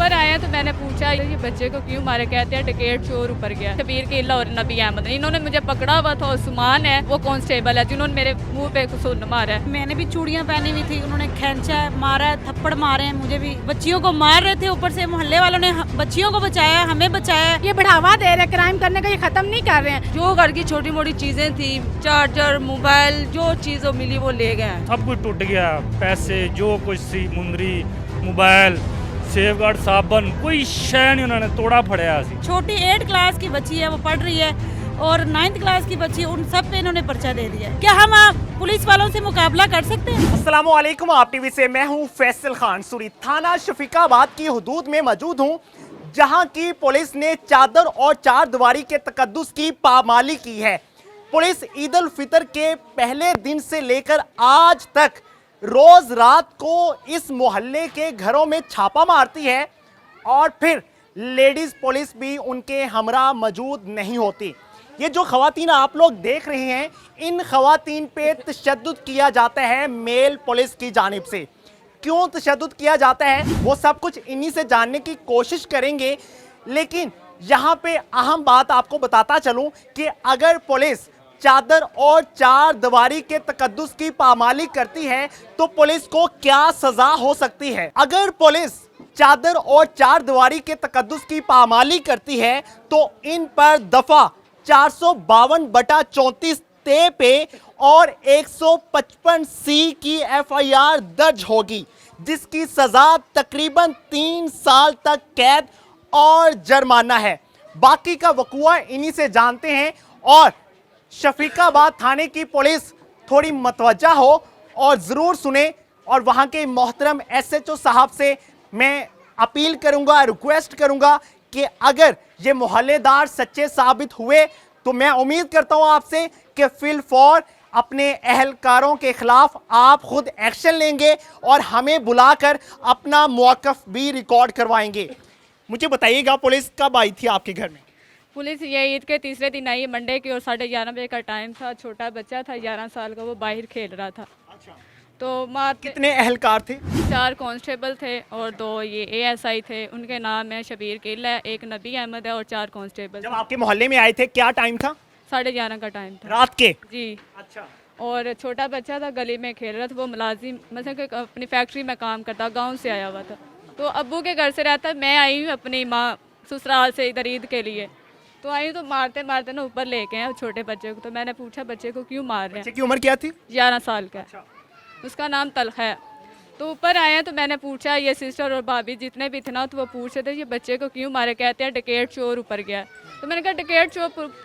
ऊपर आए तो मैंने पूछा ये बच्चे को क्यों मारे, कहते हैं टिकट चोर ऊपर गया। शबीर किला और नबी अहमद, इन्होंने मुझे पकड़ा हुआ था। उस्मान है वो कांस्टेबल है जिन्होंने मेरे मुंह पे सुन मारा है। मैंने भी चूड़ियां पहनी हुई थी, उन्होंने खींचा है, मारा है, थप्पड़ मारे हैं, मुझे भी बच्चियों को मार रहे थे। ऊपर से मोहल्ले वालों ने बच्चियों को बचाया, हमें बचाया। ये बढ़ावा दे रहे, क्राइम करने का ये खत्म नहीं कर रहे हैं। जो घर की छोटी मोटी चीजें थी, चार्जर, मोबाइल, जो चीजों मिली वो ले गए। सब कुछ टूट गया, पैसे जो कुछ थी, मुंदरी, मोबाइल, सेफगार्ड, साबन, कोई शय नहीं उन्होंने तोड़ा फड़िया। छोटी 8 क्लास की बच्ची है, वो पढ़ रही है, और 9th क्लास की बच्ची, उन सब पे इन्होंने पर्चा दे दिया। क्या हम पुलिस वालों से मुकाबला कर सकते हैं? अस्सलाम वालेकुम, आप टीवी से मैं हूं फैसल खान सूरी। थाना शफीकाबाद की हुदूद में मौजूद हूं, जहां की पुलिस ने चादर और चार दीवारी के तकद्दुस की पामाली की है। पुलिस ईद उल फितर के पहले दिन से लेकर आज तक रोज रात को इस मोहल्ले के घरों में छापा मारती है और फिर लेडीज पुलिस भी उनके हमरा मौजूद नहीं होती। ये जो खवातीन आप लोग देख रहे हैं, इन खवातीन पे तशद्दुद किया जाता है मेल पुलिस की जानिब से। क्यों तशद्दुद किया जाता है वो सब कुछ इन्हीं से जानने की कोशिश करेंगे। लेकिन यहाँ पे अहम बात आपको बताता चलूं कि अगर पुलिस चादर और चार दीवारी के तकद्दुस की पामाली करती है तो पुलिस को क्या सजा हो सकती है। अगर पुलिस चादर और चार दीवारी के तकद्दुस की पामाली करती है तो इन पर दफा 452/34 ते पे और 155C की FIR दर्ज होगी, जिसकी सजा तकरीबन 3 साल तक कैद और जुर्माना है। बाकी का वकूआ इन्हीं से जानते हैं। और शफीकाबाद थाने की पुलिस थोड़ी मतवज्जा हो और ज़रूर सुने। और वहाँ के मोहतरम SHO साहब से मैं अपील करूँगा, रिक्वेस्ट करूँगा कि अगर ये मोहल्लेदार सच्चे साबित हुए तो मैं उम्मीद करता हूँ आपसे कि फिल फॉर अपने अहलकारों के खिलाफ आप खुद एक्शन लेंगे और हमें बुलाकर अपना मौक़िफ़ भी रिकॉर्ड करवाएंगे। मुझे बताइएगा, पुलिस कब आई थी आपके घर में? पुलिस ये ईद के तीसरे दिन आई, मंडे की, और 11:30 बजे का टाइम था। छोटा बच्चा था 11 साल का, वो बाहर खेल रहा था। अच्छा। तो मारते कितने अहलकार थे? 4 कांस्टेबल थे और 2 ये ASI थे। उनके नाम है शबीर किला है, एक नबी अहमद है और 4 कांस्टेबल। जब आपके मोहल्ले में आए थे क्या टाइम था? 11:30 का टाइम था, रात के। जी। अच्छा। और छोटा बच्चा था, गली में खेल रहा था। वो मुलाजिम मतलब कि अपनी फैक्ट्री में काम करता, गाँव से आया हुआ था। तो अब्बू के घर से रहता। मैं आई हूँ अपनी माँ ससुराल से इधर ईद के लिए, तो आई हूँ तो मारते मारते ना ऊपर लेके आए छोटे बच्चे को। तो मैंने पूछा बच्चे को क्यों मार रहे हैं। बच्चे की उम्र क्या थी? 11 साल का। अच्छा। उसका नाम तलखा है। तो ऊपर आए हैं तो मैंने पूछा, ये सिस्टर और भाभी जितने भी थे ना, तो वो पूछ रहे थे ये बच्चे को क्यों मारे, कहते हैं टिकट चोर ऊपर गया। तो मैंने कहा टिकट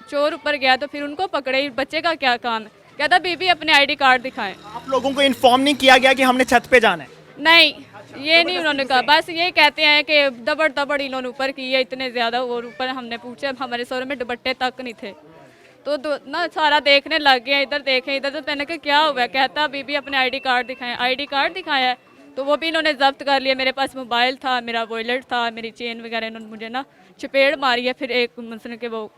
चोर ऊपर गया तो फिर उनको पकड़े, बच्चे का क्या काम है। कहता बीबी अपने ID कार्ड दिखाएं। आप लोगों को इन्फॉर्म नहीं किया गया कि हमने छत पे जाना है? नहीं, ये नहीं उन्होंने कहा। बस ये कहते हैं कि दबड़ दबड़ इन्होंने ऊपर की है इतने ज़्यादा। और ऊपर हमने पूछा, हमारे सर में दुपट्टे तक नहीं थे। तो ना सारा देखने लग गया, इधर देखें इधर। तो मैंने कहा क्या हुआ, कहता बीबी अपने ID कार्ड दिखाएं। ID कार्ड दिखाया है तो वो भी इन्होंने जब्त कर लिया। मेरे पास मोबाइल था, मेरा वॉलेट था, मेरी चेन वगैरह। इन्होंने मुझे ना चपेड़ मारी है, फिर एक मतलब के वो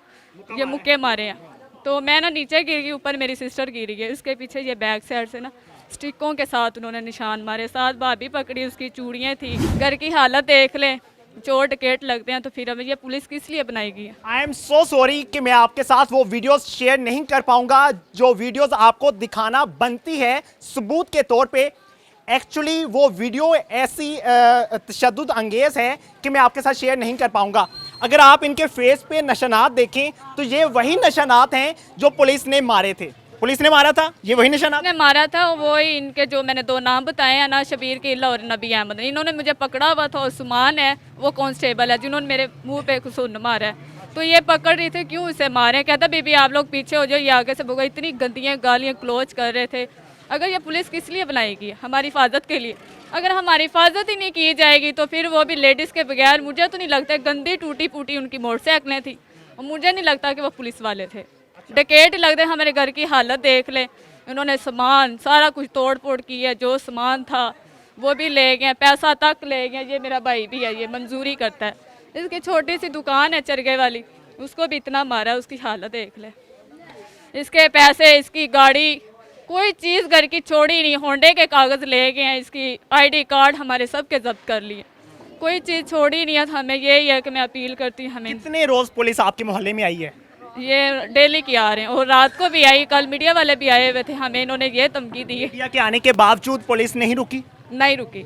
ये मुक्के मारे हैं। तो मैं ना नीचे गिर गई, ऊपर मेरी सिस्टर गिरी गई। उसके पीछे ये बैक साइड से ना स्टिकों के साथ उन्होंने निशान मारे। साथ भाभी पकड़ी, उसकी चूड़ियाँ थी। घर की हालत देख लें, चोट टिकट लगते हैं। तो फिर अब ये पुलिस किस लिए बनाई गई है? आई एम सो सॉरी कि मैं आपके साथ वो वीडियोस शेयर नहीं कर पाऊंगा जो वीडियोस आपको दिखाना बनती है सबूत के तौर पे। एक्चुअली वो वीडियो ऐसी तशद्दुद अंगेज है कि मैं आपके साथ शेयर नहीं कर पाऊंगा। अगर आप इनके फेस पे निशानात देखें तो ये वही निशानात हैं जो पुलिस ने मारे थे। पुलिस ने मारा था, ये वही निशानात ने मारा था। वही इनके जो मैंने 2 नाम बताए हैं ना, शबीर किला और नबी अहमद, इन्होंने मुझे पकड़ा हुआ था। उस्मान है वो कांस्टेबल है जिन्होंने मेरे मुंह पे सुन मारा है। तो ये पकड़ रही थी क्यों इसे मारे। कहता बीबी आप लोग पीछे हो जाओ, ये आगे से भगा। इतनी गंदियाँ गालियाँ क्लोज कर रहे थे। अगर ये पुलिस किस लिए बनाएगी? हमारी हिफाजत के लिए। अगर हमारी हिफाजत ही नहीं की जाएगी तो फिर वो भी लेडीज़ के बगैर, मुझे तो नहीं लगता। गंदी टूटी फूटी उनकी मोटरसाइकिलें थी और मुझे नहीं लगता कि वो पुलिस वाले थे। डकैत लगते। हमारे घर की हालत देख ले, इन्होंने सामान सारा कुछ तोड़ फोड़ की है। जो सामान था वो भी ले गए, पैसा तक ले गए। ये मेरा भाई भी है, ये मंजूरी करता है। इसकी छोटी सी दुकान है चरगे वाली, उसको भी इतना मारा। उसकी हालत देख ले, इसके पैसे, इसकी गाड़ी, कोई चीज़ घर की छोड़ी नहीं। होंडे के कागज़ ले गए हैं, इसकी ID कार्ड हमारे सब के जब्त कर लिए। कोई चीज़ छोड़ी नहीं है, तो हमें यही है कि मैं अपील करती हूँ हमें कितने रोज पुलिस आपके मोहल्ले में आई है? ये डेली की आ रहे हैं और रात को भी आई, कल मीडिया वाले भी आए हुए थे, हमें इन्होंने ये धमकी दी है। मीडिया के आने के बावजूद पुलिस नहीं रुकी? नहीं रुकी,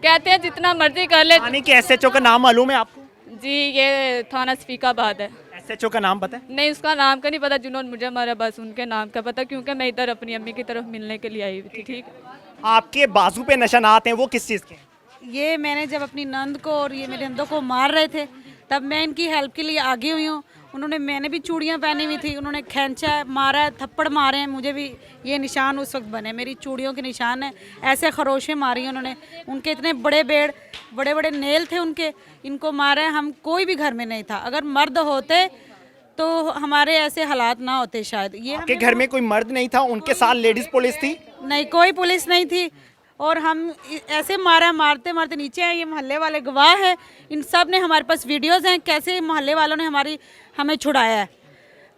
कहते हैं जितना मर्जी कर ले। थाने के एसएचओ का नाम मालूम है आपको? जी ये थाना सफीकाबाद है। एसएचओ का नाम पता है? नहीं उसका नाम का नहीं पता, जिन्होंने मुझे मारा बस उनके नाम का पता, क्योंकि मैं इधर अपनी अम्मी की तरफ मिलने के लिए आई हुई थी। ठीक है, आपके बाजू पे निशानात हैं, वो किस चीज़ के हैं? ये मैंने जब अपनी नंद को और ये मेरे नंदों को मार रहे थे तब मैं इनकी हेल्प के लिए आगे हुई हूँ। मैंने भी चूड़ियाँ पहनी हुई थी, उन्होंने खींचा है, मारा है, थप्पड़ मारे हैं, मुझे भी ये निशान उस वक्त बने, मेरी चूड़ियों के निशान है। ऐसे खरोशें मारी हैं उन्होंने, उनके इतने बड़े बड़े बड़े नेल थे उनके, इनको मारा है। हम कोई भी घर में नहीं था, अगर मर्द होते तो हमारे ऐसे हालात ना होते शायद। ये आपके घर में कोई मर्द नहीं था, उनके साथ लेडीज पुलिस थी? नहीं, कोई पुलिस नहीं थी। और हम ऐसे मारते मारते नीचे आए, ये मोहल्ले वाले गवाह हैं, इन सब ने हमारे पास वीडियोस हैं कैसे मोहल्ले वालों ने हमें छुड़ाया है।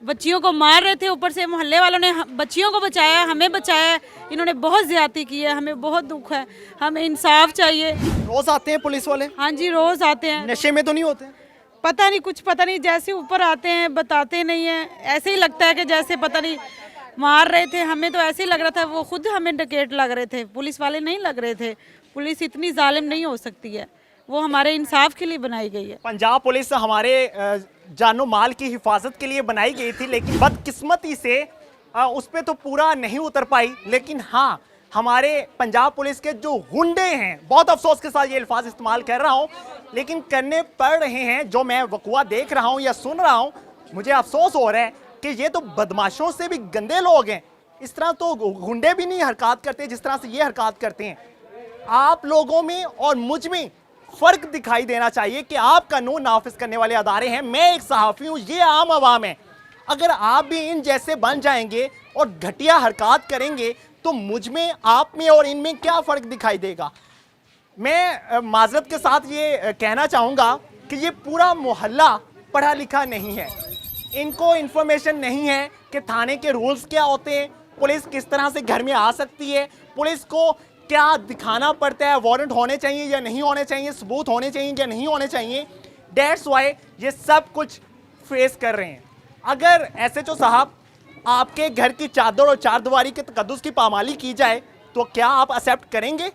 बच्चियों को मार रहे थे, ऊपर से मोहल्ले वालों ने बच्चियों को बचाया, हमें बचाया। इन्होंने बहुत ज्यादती की है, हमें बहुत दुख है, हमें इंसाफ चाहिए। रोज आते हैं पुलिस वाले? हाँ जी, रोज आते हैं। नशे में तो नहीं होते? पता नहीं, कुछ पता नहीं, जैसे ऊपर आते हैं बताते नहीं है, ऐसे ही लगता है कि जैसे पता नहीं मार रहे थे। हमें तो ऐसे ही लग रहा था वो खुद हमें डकैत लग रहे थे, पुलिस वाले नहीं लग रहे थे। पुलिस इतनी जालिम नहीं हो सकती है, वो हमारे इंसाफ के लिए बनाई गई है। पंजाब पुलिस हमारे जानो माल की हिफाजत के लिए बनाई गई थी, लेकिन बदकिस्मती से उस पर तो पूरा नहीं उतर पाई। लेकिन हाँ, हमारे पंजाब पुलिस के जो गुंडे हैं, बहुत अफसोस के साथ ये अल्फाज इस्तेमाल कर रहा हूँ, लेकिन करने पड़ रहे हैं। जो मैं वक़ुआ देख रहा हूँ या सुन रहा हूँ, मुझे अफसोस हो रहा है कि ये तो बदमाशों से भी गंदे लोग हैं। इस तरह तो गुंडे भी नहीं हरकत करते जिस तरह से ये हरकत करते हैं। आप लोगों में और मुझ में फ़र्क दिखाई देना चाहिए कि आप कानून नाफिज करने वाले अदारे हैं, मैं एक सहाफ़ी हूँ, ये आम आवाम है। अगर आप भी इन जैसे बन जाएंगे और घटिया हरकत करेंगे तो मुझ में, आप में और इनमें क्या फ़र्क दिखाई देगा। मैं माजरत के साथ ये कहना चाहूँगा कि ये पूरा मोहल्ला पढ़ा लिखा नहीं है, इनको इन्फॉर्मेशन नहीं है कि थाने के रूल्स क्या होते हैं, पुलिस किस तरह से घर में आ सकती है, पुलिस को क्या दिखाना पड़ता है, वारंट होने चाहिए या नहीं होने चाहिए, सबूत होने चाहिए या नहीं होने चाहिए। डेट्स वाई ये सब कुछ फेस कर रहे हैं। अगर एसएचओ साहब आपके घर की चादर और चारदीवारी के तकद्दुस की पामाली की जाए तो क्या आप एक्सेप्ट करेंगे?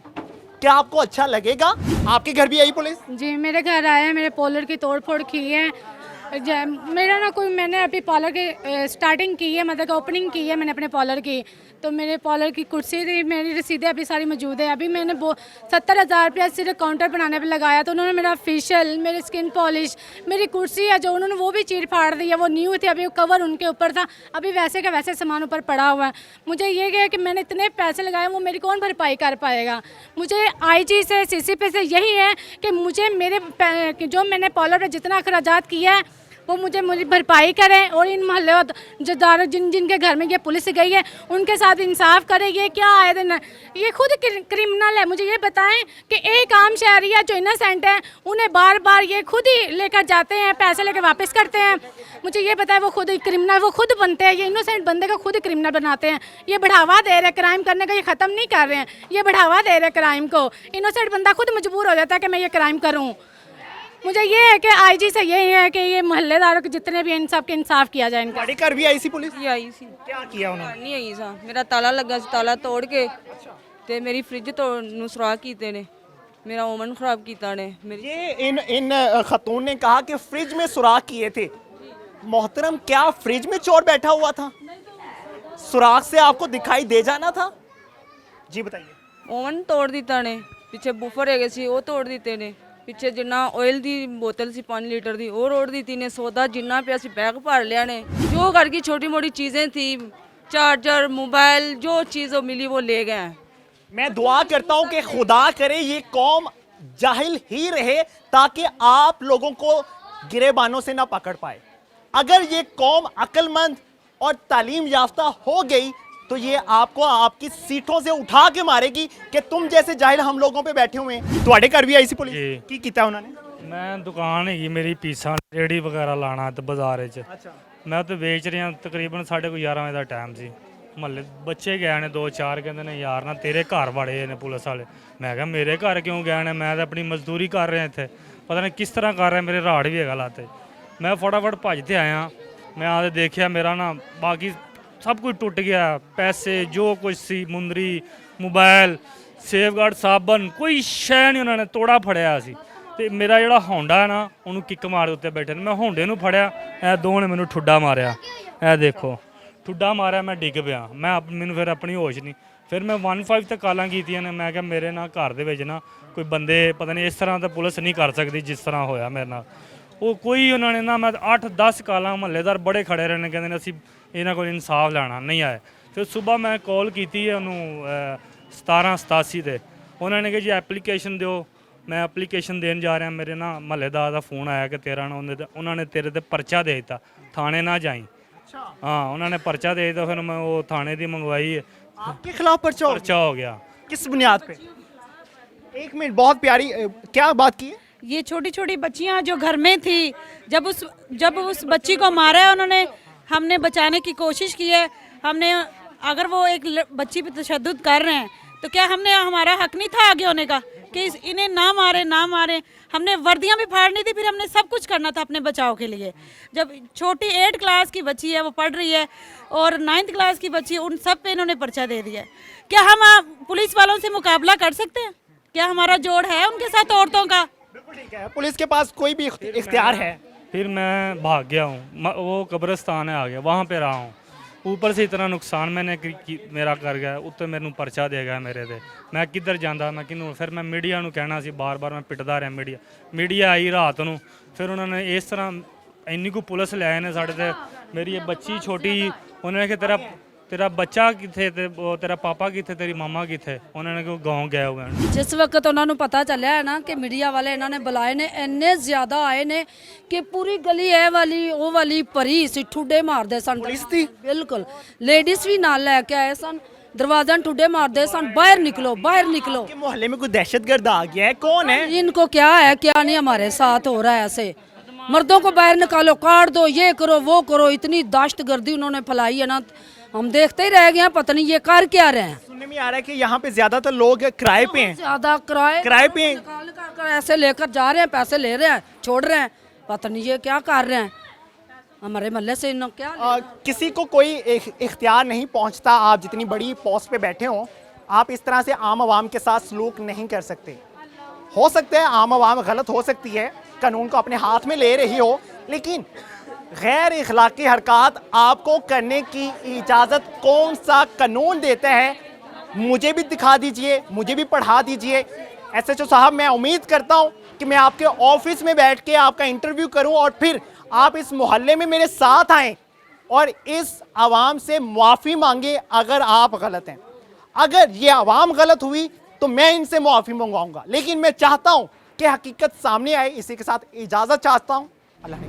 क्या आपको अच्छा लगेगा? आपके घर भी आई पुलिस? जी मेरे घर आया, मेरे पॉलर की तोड़ फोड़ की है। मेरा ना कोई, मैंने अभी पॉलर की स्टार्टिंग की है, मतलब ओपनिंग की है मैंने अपने पॉलर की। तो मेरे पॉलर की कुर्सी थी, मेरी रसीदें अभी सारी मौजूद है। अभी मैंने 70,000 रुपया सिर्फ काउंटर बनाने पे लगाया, तो उन्होंने मेरा फेशियल, मेरी स्किन पॉलिश, मेरी कुर्सी है जो उन्होंने वो भी चीर फाड़ दी है। वो न्यू थी, अभी कवर उनके ऊपर था, अभी वैसे का वैसे सामान ऊपर पड़ा हुआ है। मुझे ये है कि मैंने इतने पैसे लगाए, वो मेरी कौन भरपाई कर पाएगा। मुझे आईजी से, सीसीपी से यही है कि मुझे मेरे जो मैंने पॉलर पर जितना अखराजात किया है वो मुझे भरपाई करें, और इन मोहल्ले जदार जिनके घर में ये पुलिस गई है उनके साथ इंसाफ करें। ये क्या आए दिन, ये खुद क्रिमिनल है। मुझे ये बताएं कि एक आम शहरी है जो इनोसेंट है, उन्हें बार बार ये खुद ही लेकर जाते हैं, पैसे लेकर वापस करते हैं। मुझे ये बताएं, वो खुद क्रिमिनल, वो खुद बनते हैं, ये इनोसेंट बंदे को खुद क्रिमिनल बनाते हैं। ये बढ़ावा दे रहे हैं क्राइम करने का, ये ख़त्म नहीं कर रहे हैं, ये बढ़ावा दे रहे हैं क्राइम को। इनोसेंट बंदा खुद मजबूर हो जाता है कि मैं ये क्राइम करूँ। मुझे ये है कि आईजी से यही है कि ये मोहल्लेदारों के जितने भी इन सब के इंसाफ किया जाए। इनका ਤੁਹਾਡੇ ਘਰ ਵੀ ਆਈ ਸੀ ਪੁਲਿਸ? ये आई सी क्या किया उन्होंने? नहीं आई सा मेरा ताला लगा सी, ताला तोड़ के ते मेरी फ्रिज तोड़ सुराख कीते ने, मेरा ओवन खराब कीता ने मेरी। ये इन खतून ने कहा कि फ्रिज में सुराख किए थे। मोहतरम, क्या फ्रिज में चोर बैठा हुआ था? सुराख से आपको दिखाई दे जाना था। जी बताइए। ओवन तोड़ दिता ने, पिछे बूफर है सी वो तोड़ दिते ने, पिछे जिन्ना ऑयल दी बोतल सी 5 लीटर दी वो रोड़ दी ने, सौदा जिन्ना पे असी बैग भर लिया ने, जो घर की छोटी मोटी चीज़ें थी, चार्जर, मोबाइल, जो चीज़ वो मिली वो ले गए हैं। मैं दुआ करता हूं कि खुदा करे ये कौम जाहिल ही रहे ताकि आप लोगों को गिरेबानों से ना पकड़ पाए। अगर ये कौम अक्लमंद और तालीम याफ्ता हो गई तो ये आपको आपकी सीटों से उठा के मारेगी कि तुम जैसे जाहिल हम लोगों पे बैठे हुए हैं। ਤੁਹਾਡੇ ਘਰ ਵੀ ਆਈ ਸੀ ਪੁਲਿਸ? ਜੀ। ਕੀ ਕੀਤਾ ਉਹਨਾਂ ਨੇ? ਮੈਂ ਦੁਕਾਨ ਹੈਗੀ ਮੇਰੀ ਪੀਸਾਂ ਰੇੜੀ ਵਗੈਰਾ ਲਾਣਾ ਤੇ ਬਾਜ਼ਾਰ 'ਚ ਅੱਛਾ। ਮੈਂ ਉੱਥੇ ਵੇਚ ਰਿਹਾ, ਤਕਰੀਬਨ 11:30 ਵਜੇ ਦਾ ਟਾਈਮ ਸੀ। ਮਹੱਲੇ ਬੱਚੇ ਗਏ ਨੇ 2-4, ਕਹਿੰਦੇ ਨੇ ਯਾਰ ਨਾ ਤੇਰੇ ਘਰ ਵੜੇ ਨੇ ਪੁਲਿਸ ਵਾਲੇ। ਮੈਂ ਕਿਹਾ ਮੇਰੇ ਘਰ ਕਿਉਂ ਗਏ ਨੇ, ਮੈਂ ਤਾਂ ਆਪਣੀ ਮਜ਼ਦੂਰੀ ਕਰ ਰਿਹਾ ਇੱਥੇ। ਪਤਾ ਨਹੀਂ ਕਿਸ ਤਰ੍ਹਾਂ ਕਰ ਰਿਹਾ, ਮੇਰੇ ਰਾੜ ਵੀ ਹੈਗਾ ਲਾਤੇ। ਮੈਂ ਫਟਾਫਟ ਭੱਜ ਤੇ ਆਇਆ, ਮੈਂ ਆ ਕੇ ਦੇਖਿਆ ਮੇਰਾ ਨਾ ਬਾਕੀ ਸਭ ਕੁਝ ਟੁੱਟ ਗਿਆ, ਪੈਸੇ ਜੋ ਕੁਝ ਸੀ, ਮੁੰਦਰੀ, ਮੋਬਾਈਲ, ਸੇਫਗਾਰਡ ਸਾਬਨ, ਕੋਈ ਸ਼ੈ ਨਹੀਂ ਉਹਨਾਂ ਨੇ ਤੋੜਾ ਫੜਿਆ ਸੀ। ਤੇ ਮੇਰਾ ਜਿਹੜਾ ਹੋਂਡਾ ਹੈ ਨਾ ਉਹਨੂੰ ਕਿੱਕ ਮਾਰ ਦੇ ਉੱਤੇ ਬੈਠੇ ਨੇ, ਮੈਂ ਹੋਂਡੇ ਨੂੰ ਫੜਿਆ, ਇਹ ਦੋ ਨੇ ਮੈਨੂੰ ਠੁੱਡਾ ਮਾਰਿਆ, ਇਹ ਦੇਖੋ ਠੁੱਡਾ ਮਾਰਿਆ, ਮੈਂ ਡਿੱਗ ਪਿਆ। ਮੈਨੂੰ ਫਿਰ ਆਪਣੀ ਹੋਸ਼ ਨਹੀਂ, ਫਿਰ ਮੈਂ 15 ਤੇ ਕਾਲਾਂ ਕੀਤੀਆਂ ਨੇ। ਮੈਂ ਕਿਹਾ ਮੇਰੇ ਨਾਲ ਘਰ ਦੇ ਵਿੱਚ ਨਾ ਕੋਈ ਬੰਦੇ ਪਤਾ ਨਹੀਂ ਇਸ ਤਰ੍ਹਾਂ ਤਾਂ ਪੁਲਿਸ ਨਹੀਂ ਕਰ ਸਕਦੀ ਜਿਸ ਤਰ੍ਹਾਂ ਹੋਇਆ ਮੇਰੇ ਨਾਲ। ਉਹ ਕੋਈ ਉਹਨਾਂ ਨੇ ਨਾ, ਮੈਂ 8-10 ਕਾਲਾਂ, ਮਹੱਲੇਦਾਰ ਬੜੇ ਖੜੇ ਰਹੇ ਨੇ, ਕਹਿੰਦੇ ਨੇ ਅਸੀਂ ਇਹਨਾਂ ਕੋਲ ਇਨਸਾਫ ਲੈਣਾ, ਨਹੀਂ ਆਏ। ਫਿਰ ਸਵੇਰ ਮੈਂ ਕਾਲ ਕੀਤੀ ਹੈ ਉਹਨੂੰ 1787 ਤੇ, ਉਹਨਾਂ ਨੇ ਕਿਹਾ ਜੀ ਐਪਲੀਕੇਸ਼ਨ ਦਿਓ। ਮੈਂ ਐਪਲੀਕੇਸ਼ਨ ਦੇਣ ਜਾ ਰਿਹਾ, ਮੇਰੇ ਨਾ ਮਹੱਲੇਦਾਰ ਦਾ ਫੋਨ ਆਇਆ ਕਿ ਤੇਰਾ ਨਾ ਉਹਨਾਂ ਨੇ ਤੇਰੇ ਤੇ ਪਰਚਾ ਦੇ ਦਿੱਤਾ, ਥਾਣੇ ਨਾ ਜਾਈ। हाँ उन्होंने पर्चा दे दिया, फिर मैं वो थाने दी मंगवाई, आपके खिलाफ पर्चा हो गया। किस बुनियाद पे? एक मिनट, बहुत प्यारी क्या बात की है? ये छोटी छोटी बच्चियां जो घर में थी, जब उस बच्ची को मारा है उन्होंने, हमने बचाने की कोशिश की है। हमने, अगर वो एक बच्ची पे तशद्दुद कर रहे हैं तो क्या हमारा हक नहीं था आगे होने का कि इन्हें ना मारे। हमने वर्दियां भी फाड़नी थी, फिर हमने सब कुछ करना था अपने बचाव के लिए। जब छोटी 8 क्लास की बच्ची है, वो पढ़ रही है, और 9th क्लास की बच्ची है, उन सब पे इन्होंने पर्चा दे दिया है। क्या हम पुलिस वालों से मुकाबला कर सकते हैं? क्या हमारा जोड़ है उनके साथ औरतों का? बिल्कुल ठीक है, पुलिस के पास कोई भी इख्तियार है। फिर मैं भाग गया हूँ, वो कब्रिस्तान है आ गया, वहाँ पे रहा हूँ। ऊपर से इतना नुकसान मैंने मेरा कर गया, उत्ते मेरे पर्चा दे गया मेरे ते। मैं किधर जाता, मैं किनू, फिर मैं मीडिया नू कहना सी, बार मैं पिटदा रहा मीडिया आई रात नू। फिर उन्होंने इस तरह इन्नी को पुलिस ले आए ने साढ़े ते। मेरी ये बच्ची छोटी, उन्होंने कहा तेरा बच्चा किथे, तेरा पापा किथे, तेरी मामा किथे, उन्होंने कहा गाँव गए हुए हैं। जिस वक्त उन्होंने पता चलिया है ना कि मीडिया वाले इन्होंने बुलाए ने, इन्ने ज़्यादा आए ने कि पूरी गली ए वाली वो वाली भरी सी, ठुड्डे मारदे सन। पुलिस थी? बिल्कुल, लेडीज़ भी नाल लैके आए सन, दरवाजा ठुड्डे मारदे सन, बाहर निकलो। कि मोहल्ले में कोई दहशतगर्द आ गया है, कौन है? इनको क्या है क्या नहीं हमारे साथ हो रहा है ऐसे। मर्दों को बाहर निकालो, काट दो, ये करो वो करो, इतनी दहशतगर्दी उन्होंने फैलाई है ना, हम देखते ही रह गए हैं, पता नहीं ये कर क्या रहे हैं। सुनने में आ रहा है कि यहाँ पे ज्यादातर लोग किराए पे हैं। ज्यादा किराए पे हैं। निकाल ऐसे लेकर जा रहे हैं, पैसे ले रहे हैं, छोड़ रहे हैं, पता नहीं ये क्या कर रहे हैं। हमारे मोहल्ले से इन्होंने क्या किसी को कोई इख्तियार नहीं पहुँचता। आप जितनी बड़ी पोस्ट पे बैठे हो, आप इस तरह से आम आवाम के साथ सलूक नहीं कर सकते। हो सकता है आम आवाम गलत हो सकती है, कानून को अपने हाथ में ले रही हो, लेकिन गैर इखलाकी हरकत आपको करने की इजाज़त कौन सा कानून देता है? मुझे भी दिखा दीजिए, मुझे भी पढ़ा दीजिए। SHO साहब, मैं उम्मीद करता हूँ कि मैं आपके ऑफिस में बैठ के आपका इंटरव्यू करूँ और फिर आप इस मोहल्ले में मेरे साथ आएँ और इस आवाम से माफ़ी मांगे अगर आप गलत हैं। अगर ये आवाम गलत हुई तो मैं इनसे माफ़ी मंगवाऊँगा, लेकिन मैं चाहता हूँ कि हकीकत सामने आए। इसी के साथ इजाज़त चाहता हूँ। अल्लाह